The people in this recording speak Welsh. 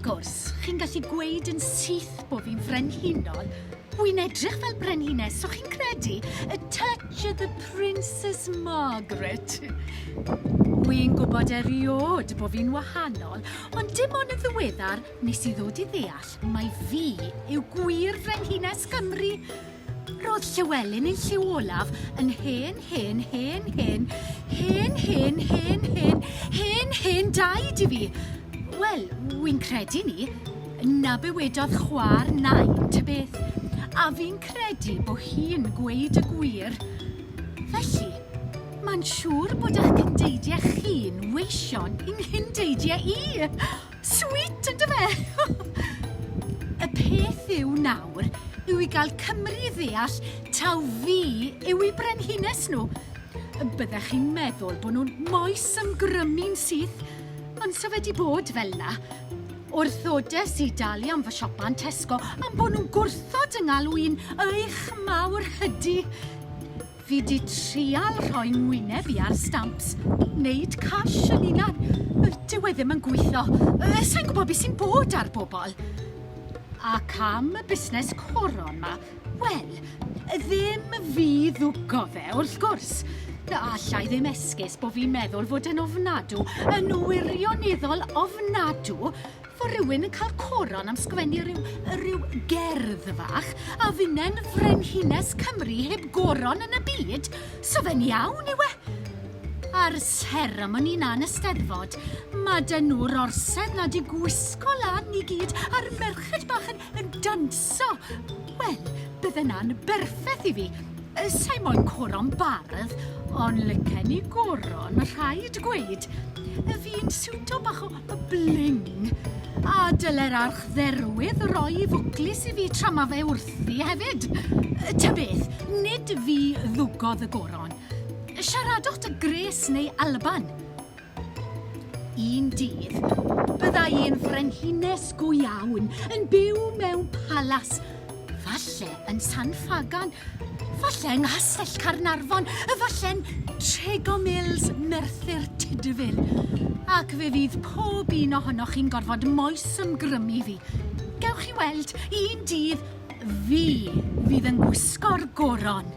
gwrs, chi'n gallu gweud yn syth bod fi'n frenhinol. Wy'n edrych fel brenhines, so chi'n credu a touch of the Princess Margaret. Wy'n gwybod eriod bod fi'n wahanol, ond dim ond yn ddiweddar nes i ddod i ddeall mai fi yw gwir frenhines Cymru. Roedd Llywelyn yn Lliw Olaf yn hen daid i fi. Wel, wy'n credu ni, na be wedodd chwa'r nain ta beth, a fi'n credu bod hi'n gweud y gwir. Felly, mae'n siŵr bod eich gyndeidiau chi'n weision i'n gyndeidiau i. Sweet, ynddo fe? Y peth yw nawr, yw i gael Cymru ddeall taw fi yw i brenhines nhw. Byddech chi'n meddwl bod nhw'n moes ymgrymu'n syth, ond so fe di bod fel na. Wrthodes i dalu am fy siopan Tesco am bod nhw'n gwrthod yng ngalw'n eich mawr hydy. Fi di trial rhoi ngwyneb i ar stamps, wneud cash yn unan. Dyw e ddim yn gweithio. Sa'n gwybod beth sy'n bod ar bobl. Ac am y busnes coron ma, wel, ddim fi ddwgo fe wrth gwrs. Allai ddim esgus bod fi'n meddwl fod yn ofnadw, yn wirioneddol ofnadw, fod rhywun yn cael coron am sgwennu ryw gerdd fach a fynen frenhines Cymru heb goron yn y byd, so fe'n iawn yw e. Ar seremoni na'n Eisteddfod, mae dyn nhw'r orsedd na di gwisgo lan i gyd a'r merched bach yn danso. Wel, bydde na'n berffeth i fi. Sa'i moyn coron bardd, ond licen i goron, rhaid gweud. Fi'n siwto bach o bling. A dyle'r archdderwydd roi fwclis i fi tra ma fe wrthi hefyd. Ta beth, nid fi ddwgodd y goron. Siaradwch dy Gres neu Alban. Un dydd, byddai i'n frenhines go iawn yn byw mewn palas. Falle yn San Fagan, falle yng Nghastell Carnarfon, falle'n Trego Mills, Merthyr Tydfil. Ac fe fydd pob un ohonoch chi'n gorfod moes ymgrymu fi. Gewch chi weld, un dydd fi fydd yn gwisgo'r goron.